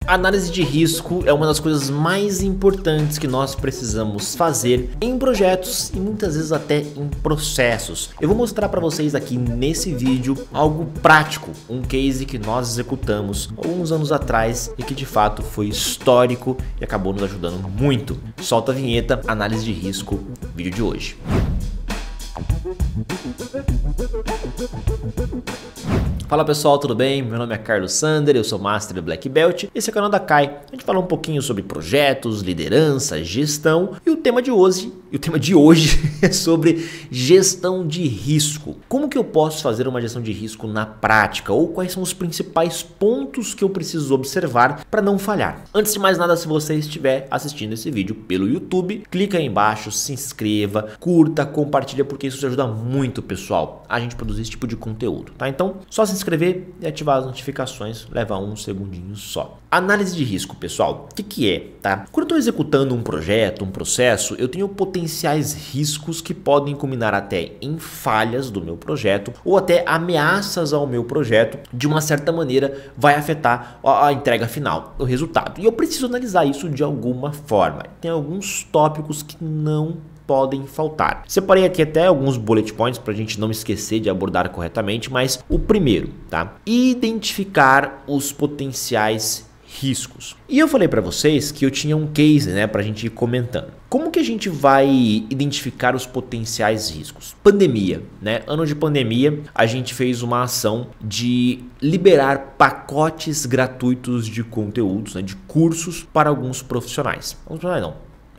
A análise de risco é uma das coisas mais importantes que nós precisamos fazer em projetos e muitas vezes até em processos. Eu vou mostrar para vocês aqui nesse vídeo algo prático, um case que nós executamos alguns anos atrás e que de fato foi histórico e acabou nos ajudando muito. Solta a vinheta, análise de risco, vídeo de hoje. Fala pessoal, tudo bem? Meu nome é Carlos Sander, eu sou Master Black Belt. Esse é o canal da Kai. A gente fala um pouquinho sobre projetos, liderança, gestão e o tema de hoje é sobre gestão de risco. Como que eu posso fazer uma gestão de risco na prática? Ou quais são os principais pontos que eu preciso observar para não falhar? Antes de mais nada, se você estiver assistindo esse vídeo pelo YouTube, clica aí embaixo, se inscreva, curta, compartilha, porque isso ajuda muito, pessoal, a gente produzir esse tipo de conteúdo, tá? Então, só se inscrever e ativar as notificações, leva um segundinho só. Análise de risco, pessoal, o que é, tá? Quando eu estou executando um projeto, um processo, eu tenho potenciais riscos que podem culminar até em falhas do meu projeto ou até ameaças ao meu projeto, de uma certa maneira vai afetar a entrega final, o resultado. E eu preciso analisar isso de alguma forma. Tem alguns tópicos que não podem faltar. Separei aqui até alguns bullet points para a gente não esquecer de abordar corretamente, mas o primeiro, tá? Identificar os potenciais riscos. E eu falei para vocês que eu tinha um case, né, para a gente ir comentando. Como que a gente vai identificar os potenciais riscos? Pandemia, né? Ano de pandemia, a gente fez uma ação de liberar pacotes gratuitos de conteúdos, né, de cursos para alguns profissionais.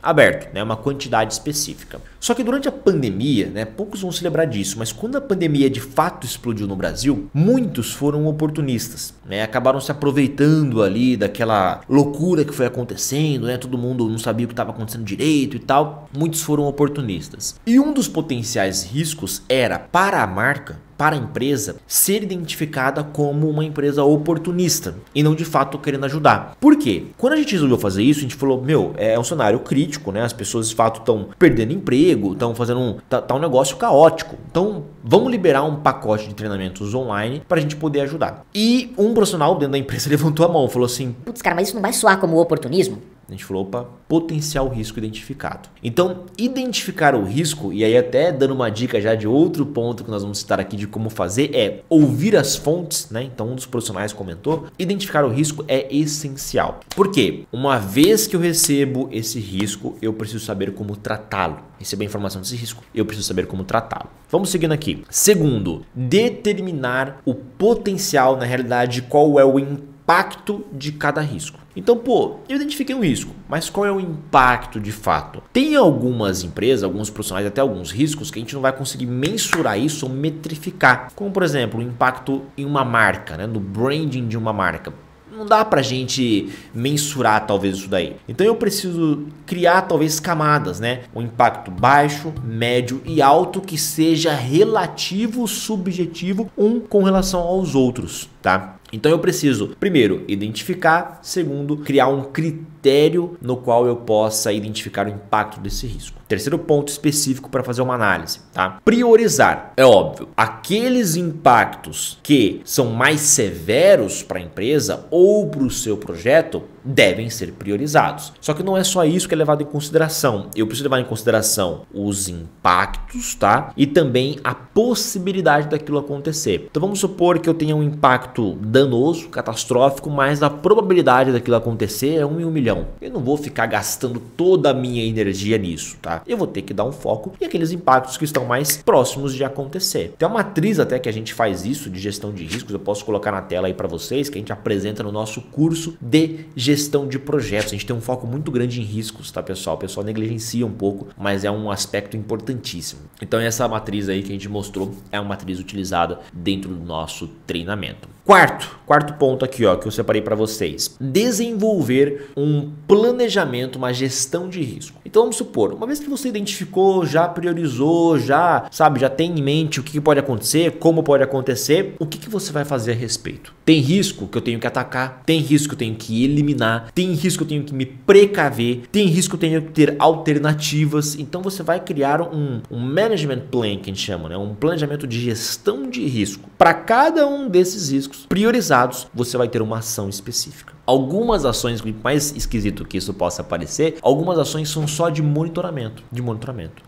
Aberto, né, uma quantidade específica. Só que durante a pandemia, né, poucos vão se lembrar disso, mas quando a pandemia de fato explodiu no Brasil, muitos foram oportunistas, né, acabaram se aproveitando ali daquela loucura que foi acontecendo, né, todo mundo não sabia o que estava acontecendo direito e tal, muitos foram oportunistas. E um dos potenciais riscos era para a marca, para a empresa, ser identificada como uma empresa oportunista e não de fato querendo ajudar. Por quê? Quando a gente resolveu fazer isso, a gente falou, é um cenário crítico, né? As pessoas de fato estão perdendo emprego, estão fazendo tá um negócio caótico. Então, vamos liberar um pacote de treinamentos online para a gente poder ajudar. E um profissional dentro da empresa levantou a mão, falou assim, putz, cara, mas isso não vai soar como oportunismo? A gente falou, opa, potencial risco identificado. Então, identificar o risco, e aí até dando uma dica já de outro ponto que nós vamos citar aqui de como fazer, é ouvir as fontes, né? Então, um dos profissionais comentou, identificar o risco é essencial. Por quê? Uma vez que eu recebo esse risco, eu preciso saber como tratá-lo. Receber a informação desse risco, eu preciso saber como tratá-lo. Vamos seguindo aqui. Segundo, determinar o potencial, na realidade, qual é o impacto de cada risco. Então, eu identifiquei um risco, mas qual é o impacto de fato? Tem algumas empresas, alguns profissionais, até alguns riscos que a gente não vai conseguir mensurar isso ou metrificar. Como, por exemplo, o impacto em uma marca, né, no branding de uma marca. Não dá pra gente mensurar talvez isso daí. Então eu preciso criar talvez camadas, né? Um impacto baixo, médio e alto que seja relativo, subjetivo, um com relação aos outros, tá? Então eu preciso, primeiro, identificar, segundo, criar um critério no qual eu possa identificar o impacto desse risco. Terceiro ponto específico para fazer uma análise, tá? Priorizar. É óbvio, aqueles impactos que são mais severos para a empresa ou para o seu projeto devem ser priorizados. Só que não é só isso que é levado em consideração. Eu preciso levar em consideração os impactos, tá? E também a possibilidade daquilo acontecer. Então vamos supor que eu tenha um impacto danoso, catastrófico, mas a probabilidade daquilo acontecer é 1 em 1 milhão. Eu não vou ficar gastando toda a minha energia nisso, tá? Eu vou ter que dar um foco em aqueles impactos que estão mais próximos de acontecer. Tem uma matriz até que a gente faz isso de gestão de riscos, eu posso colocar na tela aí para vocês, que a gente apresenta no nosso curso de gestão de projetos. A gente tem um foco muito grande em riscos, tá, pessoal? O pessoal negligencia um pouco, mas é um aspecto importantíssimo. Então essa matriz aí que a gente mostrou é uma matriz utilizada dentro do nosso treinamento. Quarto ponto aqui, ó, que eu separei para vocês. Desenvolver um planejamento, uma gestão de risco. Então vamos supor, uma vez que você identificou, já priorizou, já tem em mente o que pode acontecer, como pode acontecer, o que você vai fazer a respeito? Tem risco que eu tenho que atacar, tem risco que eu tenho que eliminar, tem risco que eu tenho que me precaver, tem risco que eu tenho que ter alternativas. Então você vai criar um management plan, que a gente chama, né? Um planejamento de gestão de risco. Para cada um desses riscos riscos priorizados, você vai ter uma ação específica. Algumas ações, mais esquisito que isso possa parecer, algumas ações são só de monitoramento.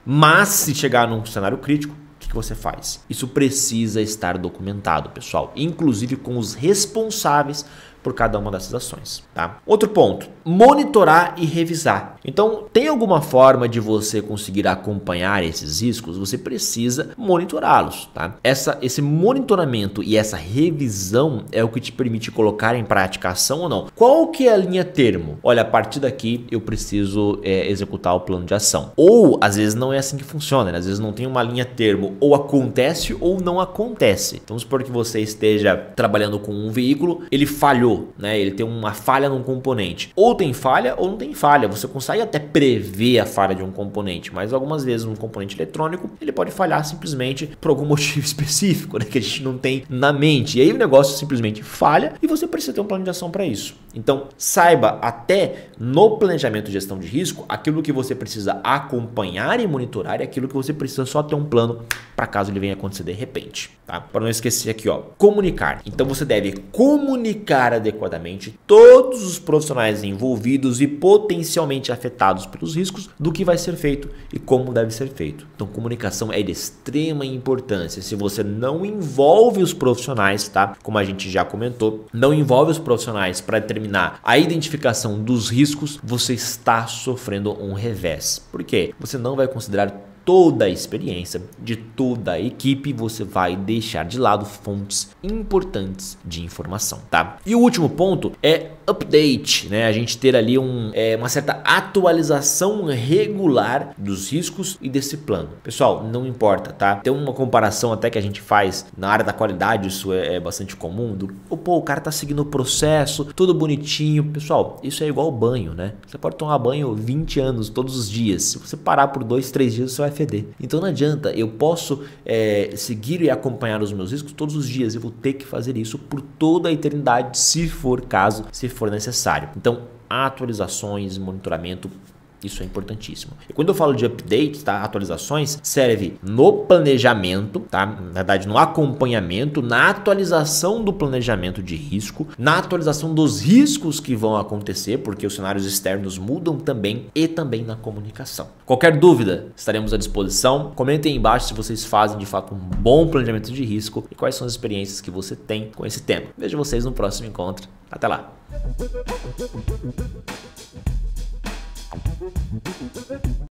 Mas se chegar num cenário crítico, o que você faz? Isso precisa estar documentado, pessoal, inclusive com os responsáveis por cada uma dessas ações, tá? Outro ponto, monitorar e revisar. Então, tem alguma forma de você conseguir acompanhar esses riscos? Você precisa monitorá-los, tá? Esse monitoramento e essa revisão é o que te permite colocar em prática a ação ou não. Qual que é a linha termo? Olha, a partir daqui eu preciso executar o plano de ação. Ou, às vezes, não é assim que funciona, né? Às vezes não tem uma linha termo, ou acontece ou não acontece. Vamos supor que você esteja trabalhando com um veículo, ele falhou, né? Ele tem uma falha num componente. Ou tem falha ou não tem falha. Você consegue até prever a falha de um componente, mas algumas vezes um componente eletrônico ele pode falhar simplesmente por algum motivo específico, né, que a gente não tem na mente. E aí o negócio simplesmente falha e você precisa ter um plano de ação para isso. Então, saiba até no planejamento de gestão de risco aquilo que você precisa acompanhar e monitorar e aquilo que você precisa só ter um plano para caso ele venha acontecer de repente, tá? Para não esquecer aqui, ó, comunicar. Então você deve comunicar adequadamente todos os profissionais envolvidos e potencialmente afetados pelos riscos do que vai ser feito e como deve ser feito. Então, comunicação é de extrema importância. Se você não envolve os profissionais, tá? Como a gente já comentou, não envolve os profissionais para determinar a identificação dos riscos, você está sofrendo um revés. Por quê? Você não vai considerar toda a experiência de toda a equipe, você vai deixar de lado fontes importantes de informação, tá? E o último ponto é update, né? A gente ter ali uma certa atualização regular dos riscos e desse plano. Pessoal, não importa, tá? Tem uma comparação até que a gente faz na área da qualidade, isso é bastante comum, o cara tá seguindo o processo, tudo bonitinho. Pessoal, isso é igual banho, né? Você pode tomar banho 20 anos, todos os dias. Se você parar por 2, 3 dias, você vai feder. Então não adianta, eu posso seguir e acompanhar os meus riscos todos os dias, eu vou ter que fazer isso por toda a eternidade, se for necessário. Então, atualizações, monitoramento, isso é importantíssimo. E quando eu falo de updates, tá? Atualizações, serve no planejamento, tá? Na verdade, no acompanhamento, na atualização do planejamento de risco, na atualização dos riscos que vão acontecer, porque os cenários externos mudam também, e também na comunicação. Qualquer dúvida, estaremos à disposição. Comentem aí embaixo se vocês fazem de fato um bom planejamento de risco e quais são as experiências que você tem com esse tema. Vejo vocês no próximo encontro. Até lá!